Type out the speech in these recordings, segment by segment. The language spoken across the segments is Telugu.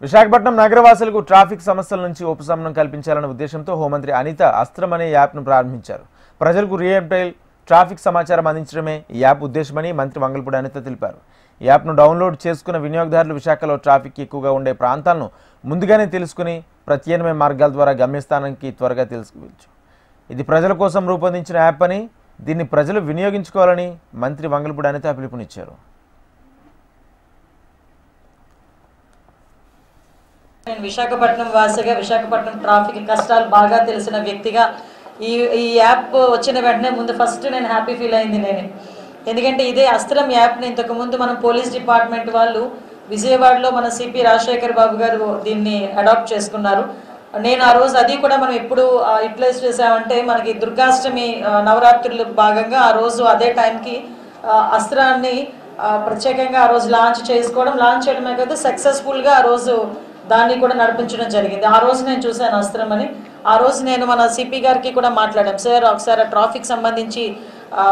విశాఖపట్నం నగరవాసులకు ట్రాఫిక్ సమస్యల నుంచి ఉపశమనం కల్పించాలన్న ఉద్దేశంతో హోంమంత్రి అనిత అస్త్రం అనే యాప్ను ప్రారంభించారు. ప్రజలకు రియల్ టైం ట్రాఫిక్ సమాచారం అందించడమే ఈ యాప్ ఉద్దేశమని మంత్రి వంగల్పూడి అనిత తెలిపారు. ఈ యాప్ను డౌన్లోడ్ చేసుకున్న వినియోగదారులు విశాఖలో ట్రాఫిక్ ఎక్కువగా ఉండే ప్రాంతాలను ముందుగానే తెలుసుకుని ప్రత్యామ్నాయ మార్గాల ద్వారా గమ్యస్థానానికి త్వరగా తెలుసుకోవచ్చు. ఇది ప్రజల కోసం రూపొందించిన యాప్ అని, దీన్ని ప్రజలు వినియోగించుకోవాలని మంత్రి వంగల్పూడి అనిత పిలుపునిచ్చారు. నేను విశాఖపట్నం వాసిగా విశాఖపట్నం ట్రాఫిక్ కష్టాలు బాగా తెలిసిన వ్యక్తిగా ఈ యాప్ వచ్చిన వెంటనే ముందు ఫస్ట్ నేను హ్యాపీ ఫీల్ అయింది నేనే. ఎందుకంటే ఇదే అస్త్రం యాప్ని ఇంతకుముందు మనం పోలీస్ డిపార్ట్మెంట్ వాళ్ళు విజయవాడలో మన సిపి రాజశేఖర్ బాబు గారు దీన్ని అడాప్ట్ చేసుకున్నారు. నేను ఆ రోజు అది కూడా మనం ఎప్పుడు యూటిలైజ్ చేసామంటే మనకి దుర్గాష్టమి నవరాత్రులు భాగంగా ఆ రోజు అదే టైంకి అస్త్రాన్ని ప్రత్యేకంగా ఆ రోజు లాంచ్ చేయడమే కాదు సక్సెస్ఫుల్గా ఆ రోజు దాన్ని కూడా నడిపించడం జరిగింది. ఆ రోజు నేను చూశాను అస్త్రం అని. ఆ రోజు నేను మన సిపి గారికి కూడా మాట్లాడాం, సార్ ఒకసారి ట్రాఫిక్ సంబంధించి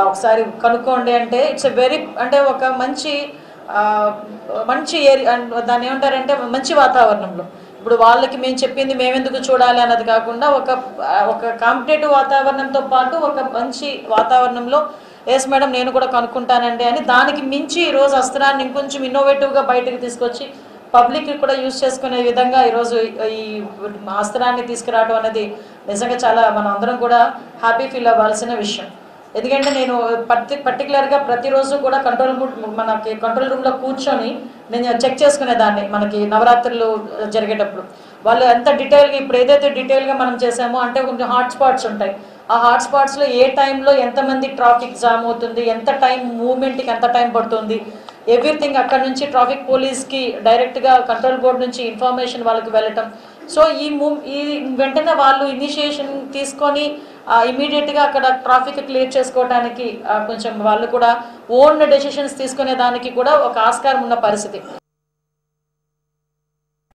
ఒకసారి కనుక్కోండి అంటే ఇట్స్ ఎ వెరీ అంటే ఒక మంచి ఏరియా దాన్ని ఏమంటారంటే మంచి వాతావరణంలో ఇప్పుడు వాళ్ళకి మేము చెప్పింది మేమెందుకు చూడాలి అన్నది కాకుండా ఒక కాంపిటేటివ్ వాతావరణంతో పాటు ఒక మంచి వాతావరణంలో ఎస్ మేడం నేను కూడా కనుక్కుంటానండి అని దానికి మించి ఈరోజు అస్త్రాన్ని ఇంకొంచెం ఇన్నోవేటివ్గా బయటకు తీసుకొచ్చి పబ్లిక్ కూడా యూజ్ చేసుకునే విధంగా ఈరోజు ఈ అస్త్రాన్ని తీసుకురావడం అనేది నిజంగా చాలా మనం అందరం కూడా హ్యాపీ ఫీల్ అవ్వాల్సిన విషయం. ఎందుకంటే నేను పర్టికులర్గా ప్రతిరోజు కూడా మనకి కంట్రోల్ రూమ్లో కూర్చొని నేను చెక్ చేసుకునేదాన్ని. మనకి నవరాత్రులు జరిగేటప్పుడు వాళ్ళు ఎంత డీటెయిల్గా ఇప్పుడు ఏదైతే డీటెయిల్గా మనం చేసామో అంటే కొంచెం హాట్ స్పాట్స్ ఉంటాయి. ఆ హాట్ స్పాట్స్లో ఏ టైంలో ఎంతమంది ట్రాఫిక్ జామ్ అవుతుంది, ఎంత టైం మూవ్మెంట్కి ఎంత టైం పడుతుంది, ఎవ్రీథింగ్ అక్కడ నుంచి ట్రాఫిక్ పోలీస్కి డైరెక్ట్గా కంట్రోల్ బోర్డ్ నుంచి ఇన్ఫర్మేషన్ వాళ్ళకి వెళ్ళటం. సో ఈ వెంటనే వాళ్ళు ఇనిషియేషన్ తీసుకొని ఇమీడియట్గా అక్కడ ట్రాఫిక్ క్లియర్ చేసుకోవడానికి కొంచెం వాళ్ళు కూడా ఓన్ డెసిషన్స్ తీసుకునే దానికి కూడా ఒక ఆస్కారం ఉన్న పరిస్థితి.